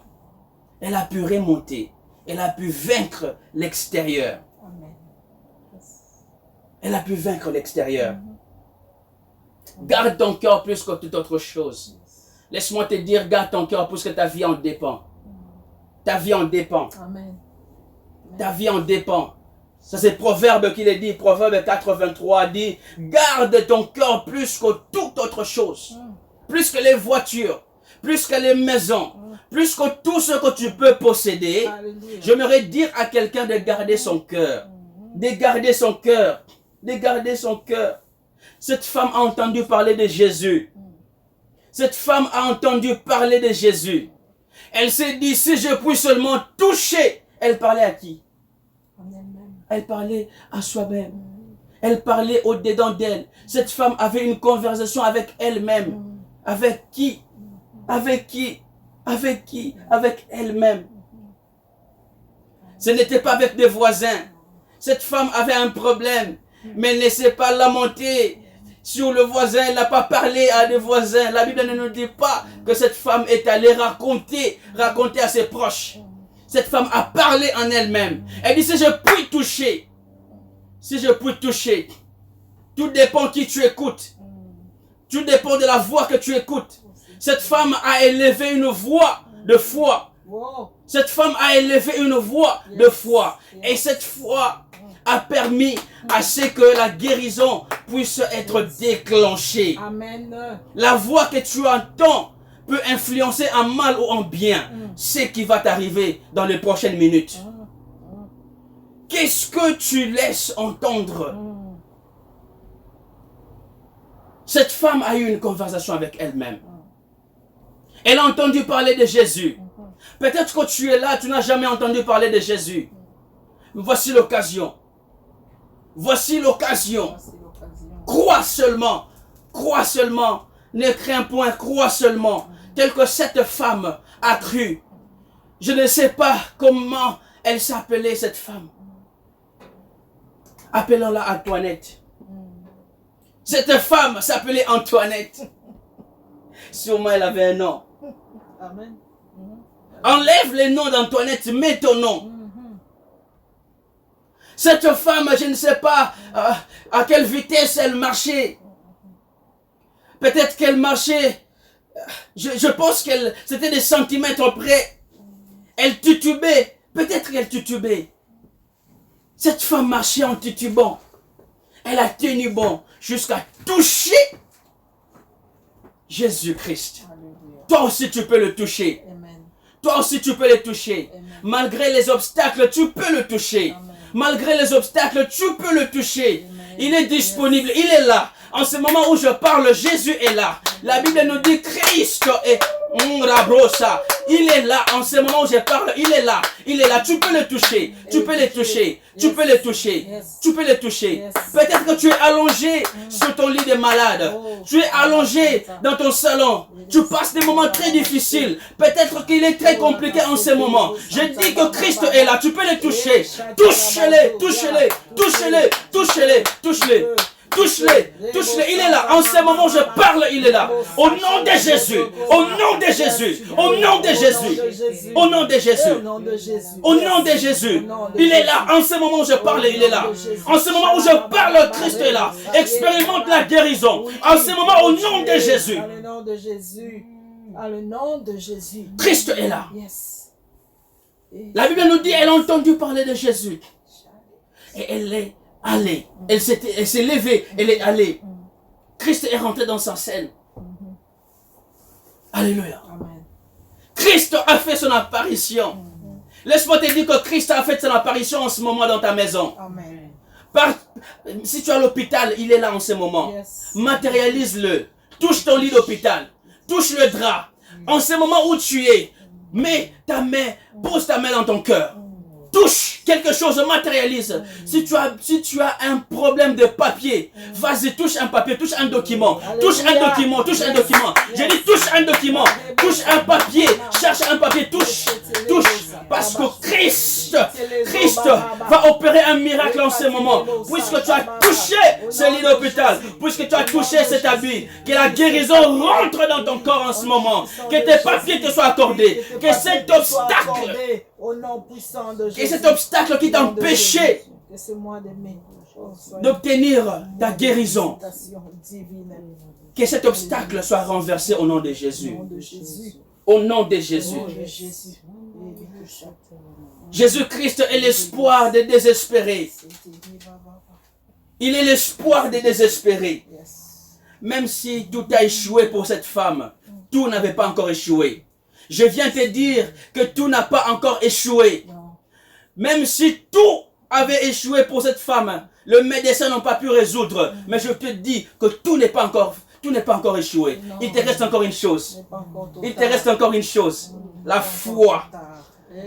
elle a pu remonter. Elle a pu vaincre l'extérieur. Elle a pu vaincre l'extérieur. Garde ton cœur plus que toute autre chose. Laisse-moi te dire, garde ton cœur parce que ta vie en dépend. Ta vie en dépend. Amen. Ta vie en dépend. Ça c'est Proverbe qui le dit. Proverbe 83 dit, garde ton cœur plus que toute autre chose. Plus que les voitures. Plus que les maisons. Plus que tout ce que tu peux posséder. J'aimerais dire à quelqu'un de garder son cœur. De garder son cœur. De garder son cœur. Cette femme a entendu parler de Jésus. Cette femme a entendu parler de Jésus. Elle s'est dit, si je puis seulement toucher. Elle parlait à qui? Elle parlait à soi-même. Elle parlait au-dedans d'elle. Cette femme avait une conversation avec elle-même. Avec qui? Avec qui? Avec qui? Avec elle-même. Ce n'était pas avec des voisins. Cette femme avait un problème. Mais elle ne s'est pas lamentée sur le voisin. Elle n'a pas parlé à des voisins. La Bible ne nous dit pas que cette femme est allée raconter à ses proches. Cette femme a parlé en elle-même. Elle dit, si je puis toucher, tout dépend qui tu écoutes. Tout dépend de la voix que tu écoutes. Cette femme a élevé une voix de foi. Cette femme a élevé une voix de foi. Et cette foi a permis à ce que la guérison puisse être déclenchée. Amen. La voix que tu entends peut influencer en mal ou en bien ce qui va t'arriver dans les prochaines minutes. Qu'est-ce que tu laisses entendre? Cette femme a eu une conversation avec elle-même. Elle a entendu parler de Jésus. Peut-être que tu es là, tu n'as jamais entendu parler de Jésus. Voici l'occasion. Voici l'occasion. Crois seulement. Crois seulement. Ne crains point, crois seulement. Tel que cette femme a cru. Je ne sais pas comment elle s'appelait cette femme. Appelons-la Antoinette. Cette femme s'appelait Antoinette. Sûrement elle avait un nom. Amen. Enlève le nom d'Antoinette, mets ton nom. Cette femme, je ne sais pas à quelle vitesse elle marchait. Peut-être qu'elle marchait, je pense qu'elle c'était des centimètres près. Elle titubait, peut-être qu'elle titubait. Cette femme marchait en titubant. Elle a tenu bon jusqu'à toucher Jésus-Christ. Toi aussi tu peux le toucher. Amen. Toi aussi tu peux le toucher. Amen. Malgré les obstacles, tu peux le toucher. Amen. Malgré les obstacles, tu peux le toucher. Amen. Il est disponible, il est là. En ce moment où je parle, Jésus est là. La Bible nous dit Christ est il est là. En ce moment où je parle, il est là. Il est là. Tu peux le toucher. Tu peux le toucher. Tu peux le toucher. Tu peux le toucher. Peut-être que tu es allongé sur ton lit de malade. Tu es allongé dans ton salon. Tu passes des moments très difficiles. Peut-être qu'il est très compliqué en ce moment. Je dis que Christ est là. Tu peux le toucher. Touche-les. Touche-les. Touche-les. Touche-les. Touche-les. Touche-les, touche-les, il est là. En ce moment où je parle, il est là. Au nom de Jésus, au nom de Jésus, au nom de Jésus, au nom de Jésus, au nom de Jésus, il est là. En ce moment où je parle, il est là. En ce moment où je parle, Christ est là. Expérimente la guérison. En ce moment, au nom de Jésus. Dans le nom de Jésus. Dans le nom de Jésus. Christ est là. Yes. La Bible nous dit, elle a entendu parler de Jésus. Et elle est allée. Elle s'est levée. Elle est allée. Christ est rentré dans sa scène. Alléluia. Amen. Christ a fait son apparition. Laisse-moi te dire que Christ a fait son apparition en ce moment dans ta maison. Amen. Si tu es à l'hôpital, il est là en ce moment. Yes. Matérialise-le. Touche ton lit d'hôpital. Touche le drap. En ce moment où tu es, mets ta main, pose ta main dans ton cœur. Touche quelque chose, matérialise. Si tu as un problème de papier, vas-y, touche un papier, touche un document. Touche un document, touche un document. J'ai dit touche un document, touche un papier, cherche un papier, touche. Parce que Christ va opérer un miracle en ce moment. Puisque tu as touché ce lit d'hôpital, puisque tu as touché cet habit, que la guérison rentre dans ton corps en ce moment. Que tes papiers te soient accordés. Que cet obstacle, au nom puissant de Jésus. et cet obstacle qui t'empêchait d'obtenir ta guérison, que cet obstacle soit renversé au nom de Jésus. Au nom de Jésus. Jésus-Christ est l'espoir des désespérés. Il est l'espoir des désespérés. Même si tout a échoué pour cette femme, tout n'avait pas encore échoué. Je viens te dire que tout n'a pas encore échoué. Même si tout avait échoué pour cette femme, le médecin n'a pas pu résoudre. Mais je te dis que tout n'est pas encore échoué. Il te reste encore une chose. Il te reste encore une chose. La foi.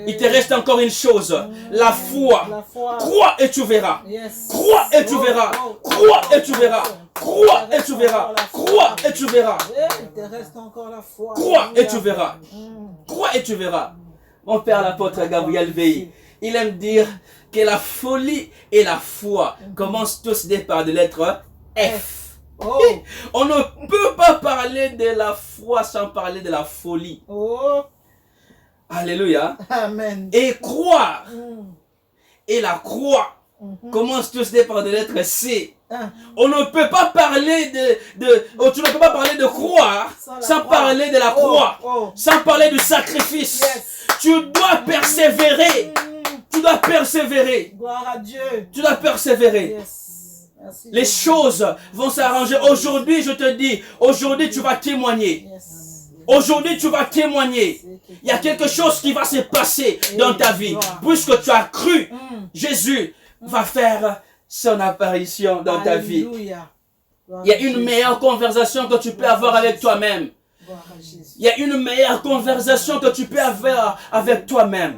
Il te reste encore une chose. La foi. Crois et tu verras. Crois et tu verras. Crois et tu verras. Crois et tu verras. Crois et tu verras. Il te reste encore la foi. Crois et tu verras. Crois et tu verras. Mon père l'apôtre Gabriel Veil, il aime dire que la folie et la foi commencent tous par de lettres F. Oh. On ne peut pas parler de la foi sans parler de la folie. Oh. Alléluia. Amen. Et croire et la croix commencent tous par de lettres C. On ne peut pas parler tu ne peux pas parler de croire sans parler de la croix, sans parler du sacrifice. Tu dois persévérer. Tu dois persévérer. Gloire à Dieu. Tu dois persévérer. Merci. Les choses vont s'arranger. Aujourd'hui, je te dis, aujourd'hui tu vas témoigner. Aujourd'hui, tu vas témoigner. Il y a quelque chose qui va se passer dans ta vie. Puisque tu as cru, Jésus va faire son apparition dans ta vie. Il y a une meilleure conversation que tu peux avoir avec toi-même. Il y a une meilleure conversation que tu peux avoir avec toi-même.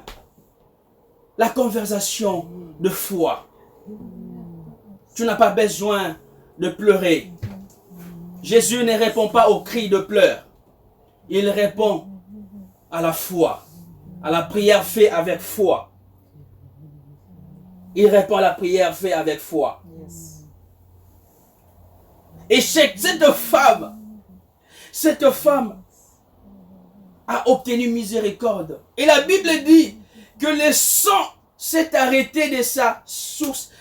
La conversation de foi. Tu n'as pas besoin de pleurer. Jésus ne répond pas aux cris de pleurs. Il répond à la foi. à la prière faite avec foi. Il répond à la prière faite avec foi. Yes. Et cette femme a obtenu miséricorde. Et la Bible dit que le sang s'est arrêté de sa source.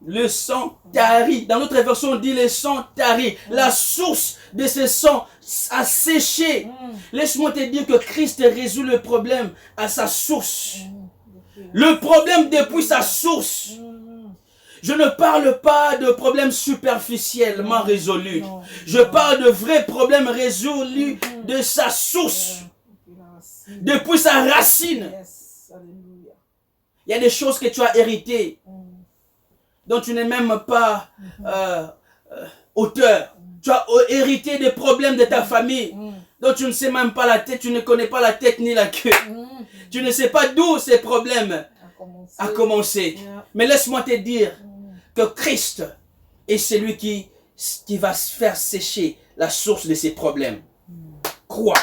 Le sang tarit. Dans notre version, on dit le sang tarit. La source de ce sang a séché. Laisse-moi te dire que Christ résout le problème à sa source. Le problème depuis sa source. Je ne parle pas de problèmes superficiellement résolus. Je parle de vrais problèmes résolus de sa source. Depuis sa racine. Il y a des choses que tu as héritées, dont tu n'es même pas auteur. Tu as hérité des problèmes de ta famille, dont tu ne sais même pas la tête, tu ne connais pas la tête ni la queue. Tu ne sais pas d'où ces problèmes a commencé. Mais laisse-moi te dire que Christ est celui qui va faire sécher la source de ces problèmes. Crois.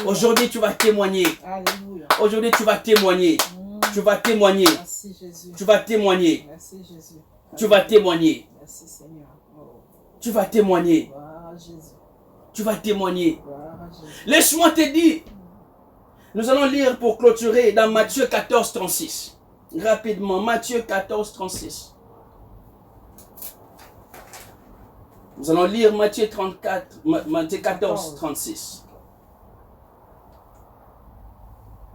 Aujourd'hui, tu vas témoigner. Aujourd'hui, tu vas témoigner. Tu vas témoigner. Merci Jésus. Tu vas témoigner. Merci Jésus. Tu vas témoigner. Merci Seigneur. Oh. Tu vas témoigner. Gloire à Jésus. Tu vas témoigner. Gloire à Jésus. Laisse-moi te dire. Nous allons lire pour clôturer dans Matthieu 14, 36. Rapidement, Matthieu 14, 36. Nous allons lire Matthieu 14, 36.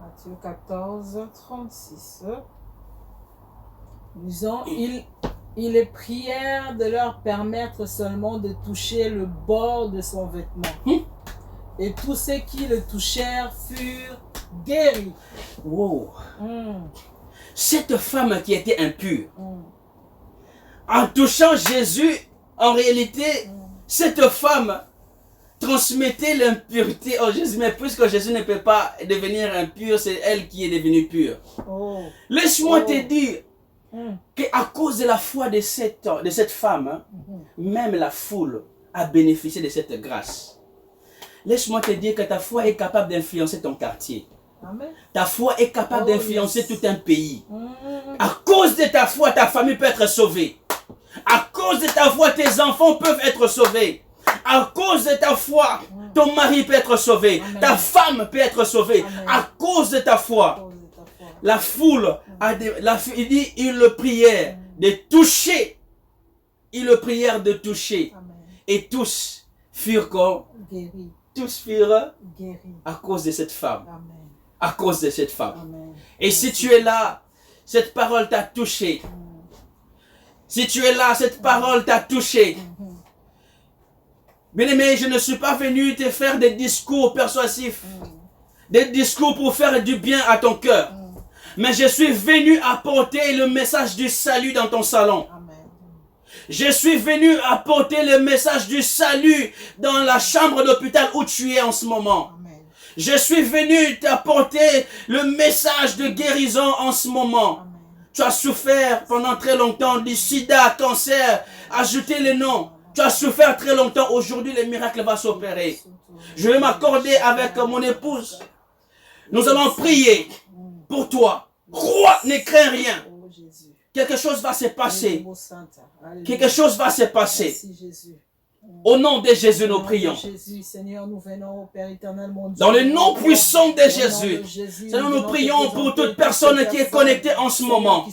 Matthieu 14, 36. Nous disons, il est prière de leur permettre seulement de toucher le bord de son vêtement. Et tous ceux qui le touchèrent furent guéris. Wow. Cette femme qui était impure, en touchant Jésus, en réalité, cette femme transmettait l'impureté en Jésus. Mais puisque Jésus ne peut pas devenir impur, c'est elle qui est devenue pure. Laisse-moi te dire qu'à cause de la foi de cette femme, même la foule a bénéficié de cette grâce. Laisse-moi te dire que ta foi est capable d'influencer ton quartier. Amen. Ta foi est capable d'influencer tout un pays. À cause de ta foi, ta famille peut être sauvée. À cause de ta foi, tes enfants peuvent être sauvés. À cause de ta foi, ton mari peut être sauvé. Amen. Ta femme peut être sauvée. Amen. À cause de ta foi. La foule, il dit, il le prièrent de toucher. Il le prièrent de toucher. Amen. Et tous furent guéris. Tous furent guéris. À cause de cette femme. Amen. À cause de cette femme. Amen. Et si tu es là, cette parole t'a touché. Si tu es là, cette parole t'a touché. Bien-aimé, je ne suis pas venu te faire des discours persuasifs. Des discours pour faire du bien à ton cœur. Mais je suis venu apporter le message du salut dans ton salon. Amen. Je suis venu apporter le message du salut dans la chambre d'hôpital où tu es en ce moment. Amen. Je suis venu t'apporter le message de guérison en ce moment. Amen. Tu as souffert pendant très longtemps du sida, cancer, ajoutez les noms. Tu as souffert très longtemps. Aujourd'hui, le miracle va s'opérer. Je vais m'accorder avec mon épouse. Nous allons prier pour toi. Crois, ne crains rien. Quelque chose va se passer. Quelque chose va se passer. Au nom de Jésus, nous prions. Dans le nom puissant de Jésus, Seigneur, nous prions pour toute personne qui est connectée en ce moment.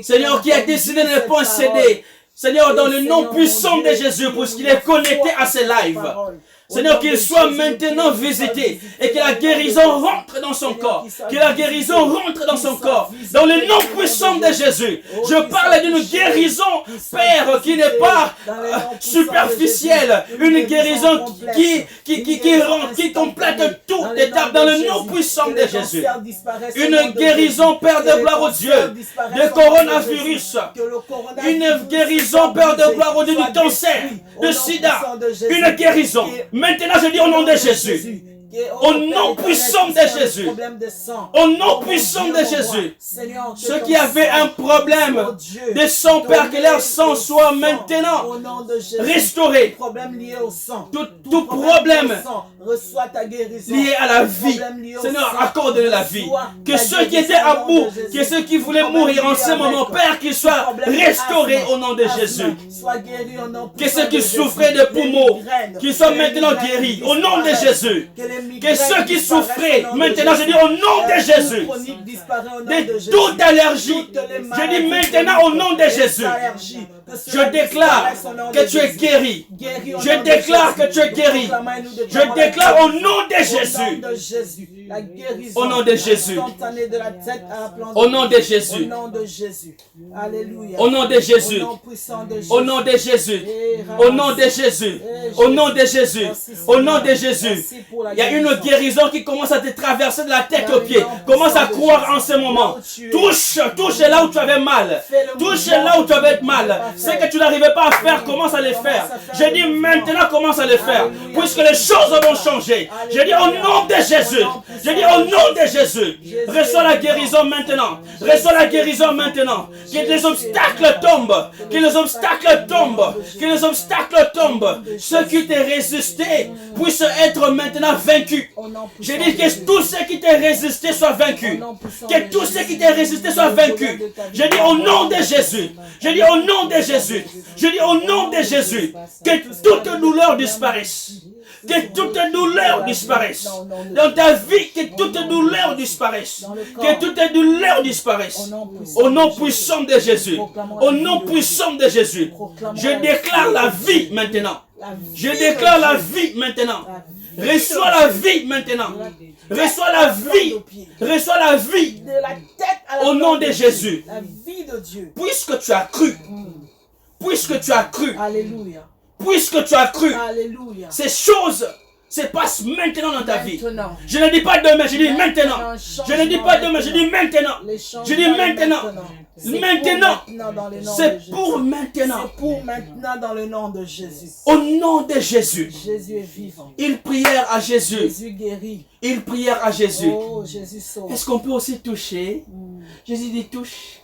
Seigneur, qui a décidé de ne pas céder. Seigneur, dans le nom puissant de Jésus, puisqu'il est connecté à ce live. Seigneur, qu'il soit maintenant visité et que la guérison rentre dans son corps. Que la guérison rentre dans son corps. Dans le nom puissant de Jésus. Je parle d'une guérison, Père, qui n'est pas superficielle. Une guérison qui complète toute étape dans le nom puissant de Jésus. Une guérison, Père de gloire au Dieu, de coronavirus. Une guérison, Père de gloire au Dieu, du cancer, de sida. Une guérison. Maintenant, je dis au nom de Jésus, Au nom puissant de Jésus. Au nom puissant de Jésus. Ceux qui avaient un problème de sang, Père, que leur sang soit maintenant restauré. Tout problème lié à la vie, Seigneur, accorde-le la vie. Que ceux qui étaient à bout, que ceux qui voulaient mourir en ce moment, Père, qu'ils soient restaurés au nom de Jésus. Que ceux qui souffraient de poumons, qu'ils soient maintenant guéris au nom de Jésus. Que ceux qui souffraient, maintenant, je dis au nom de Jésus, de toute allergie, je dis maintenant au nom de Jésus, je déclare que tu es guéri. Je déclare que tu es guéri. Je déclare au nom de Jésus. Au nom de Jésus. Au nom de Jésus. Au nom de Jésus. Au nom de Jésus. Au nom de Jésus. Au nom de Jésus. Au nom de Jésus. Il y a une guérison qui commence à te traverser de la tête aux pieds. Commence à croire en ce moment. Touche là où tu avais mal. Touche là où tu avais mal. Ce que tu n'arrivais pas à faire, commence à le faire. Je dis maintenant, commence à le faire. Puisque les choses vont changer. Je dis au nom de Jésus. Je dis au nom de Jésus. Reçois la guérison maintenant. Reçois la guérison maintenant. Que les obstacles tombent. Que les obstacles tombent. Que les obstacles tombent. Ceux qui t'ont résisté puissent être maintenant vaincus. Je dis que tous ceux qui t'ont résisté soient vaincus. Que tous ceux qui t'ont résisté soient vaincus. Je dis au nom de Jésus. Je dis au nom de Jésus. Je dis au nom de Jésus. Que toute douleur disparaisse. Que toute douleur disparaisse. Dans ta vie, que toute douleur disparaisse. Que toute douleur disparaisse. Au nom puissant de Jésus. Au nom puissant de Jésus. Je déclare la vie maintenant. Je déclare la vie maintenant. Reçois la vie maintenant. Reçois la vie. Reçois la vie. Au nom de Jésus. Puisque tu as cru. Puisque tu as cru. Alléluia. Puisque tu as cru. Alléluia. Ces choses se passent maintenant dans ta vie. Je ne dis pas demain, je dis maintenant. Je ne dis pas demain, je dis maintenant. Je dis maintenant. Maintenant. C'est pour maintenant. C'est pour maintenant dans le nom de Jésus. Au nom de Jésus. Jésus est vivant. Ils prièrent à Jésus. Jésus guérit. Ils prièrent à Jésus. Oh, Jésus sauve. Est-ce qu'on peut aussi toucher? Jésus dit touche.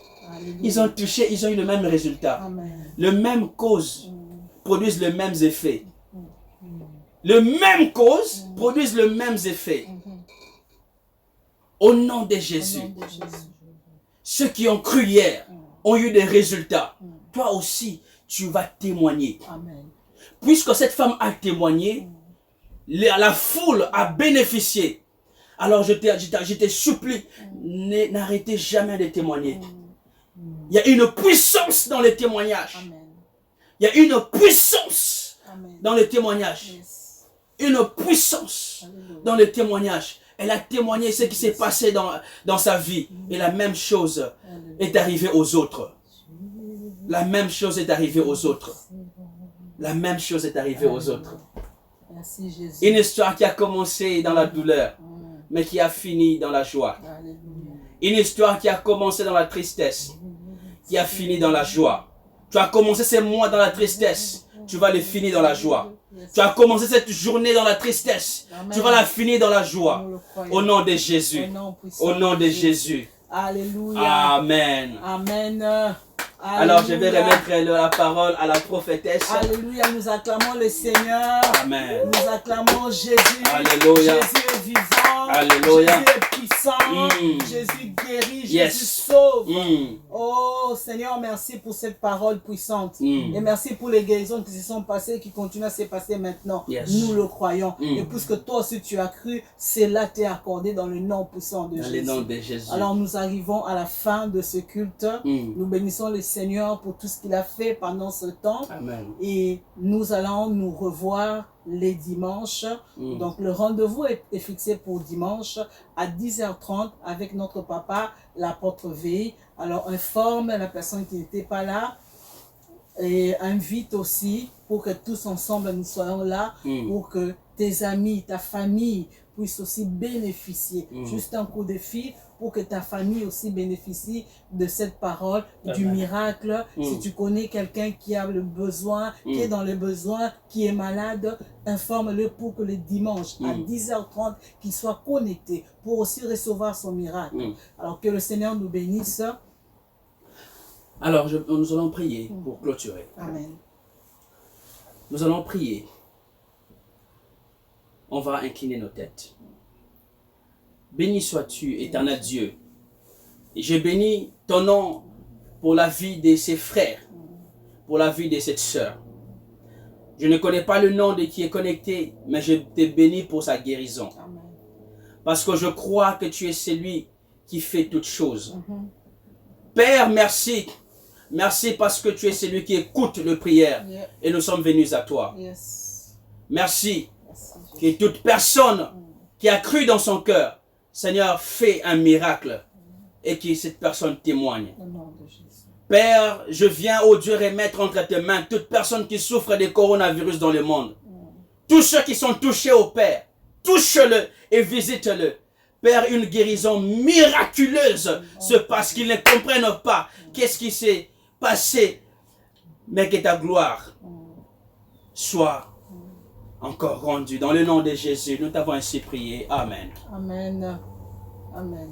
Ils ont touché, ils ont eu le même résultat. Amen. Le même cause produisent les mêmes effets. Le même cause produisent les mêmes effets. Au nom de Jésus. Ceux qui ont cru hier ont eu des résultats. Toi aussi, tu vas témoigner. Amen. Puisque cette femme a témoigné, la foule a bénéficié. Alors je te supplie, n'arrêtez jamais de témoigner. Il y a une puissance dans les témoignages. Amen. Il y a une puissance dans les témoignages. Yes. Une puissance dans les témoignages. Elle a témoigné ce qui s'est passé dans sa vie. Et la même chose est arrivée aux autres. La même chose est arrivée aux autres. La même chose est arrivée aux autres. Merci Jésus. Une histoire qui a commencé dans la douleur, mais qui a fini dans la joie. Une histoire qui a commencé dans la tristesse, qui a fini dans la joie. Tu as commencé ces mois dans la tristesse, tu vas les finir dans la joie. Tu as commencé cette journée dans la tristesse, tu vas la finir dans la joie. Au nom de Jésus. Au nom de Jésus. Alléluia. Amen. Amen. Alors je vais remettre la parole à la prophétesse. Alléluia, nous acclamons le Seigneur. Amen. Nous acclamons Jésus. Alléluia. Jésus est vivant. Alléluia. Jésus est puissant. Jésus guérit. Jésus sauve. Oh Seigneur, merci pour cette parole puissante. Et merci pour les guérisons qui se sont passées, qui continuent à se passer maintenant. Nous le croyons. Et puisque toi aussi tu as cru, cela t'est accordé dans le nom puissant de Jésus. Dans le nom de Jésus. Alors nous arrivons à la fin de ce culte. Nous bénissons le Seigneur pour tout ce qu'il a fait pendant ce temps. Amen. Et nous allons nous revoir les dimanches. Donc le rendez-vous est fixé pour dimanche à 10h30 avec notre papa, l'apôtre V. Alors informe la personne qui n'était pas là et invite aussi pour que tous ensemble nous soyons là, pour que tes amis, ta famille puissent aussi bénéficier. Juste un coup de fil pour que ta famille aussi bénéficie de cette parole, du miracle. Si tu connais quelqu'un qui a le besoin, qui est dans le besoin, qui est malade, informe-le pour que le dimanche à 10h30, qu'il soit connecté pour aussi recevoir son miracle. Alors que le Seigneur nous bénisse. Alors, nous allons prier pour clôturer. Amen. Nous allons prier. On va incliner nos têtes. Béni sois-tu, éternel Dieu. Et je bénis ton nom pour la vie de ses frères, pour la vie de cette sœur. Je ne connais pas le nom de qui est connecté, mais je te bénis pour sa guérison. Amen. Parce que je crois que tu es celui qui fait toutes choses. Père, merci. Merci parce que tu es celui qui écoute nos prières et nous sommes venus à toi. Merci que toute personne qui a cru dans son cœur, Seigneur, fait un miracle et que cette personne témoigne. Père, je viens, oh Dieu, remettre entre tes mains toute personne qui souffre de coronavirus dans le monde. Tous ceux qui sont touchés au Père, touche-le et visite-le. Père, une guérison miraculeuse se passe, qu'ils ne comprennent pas qu'est-ce qui s'est passé, mais que ta gloire soit encore rendue. Dans le nom de Jésus, nous t'avons ainsi prié. Amen. Amen. Amen.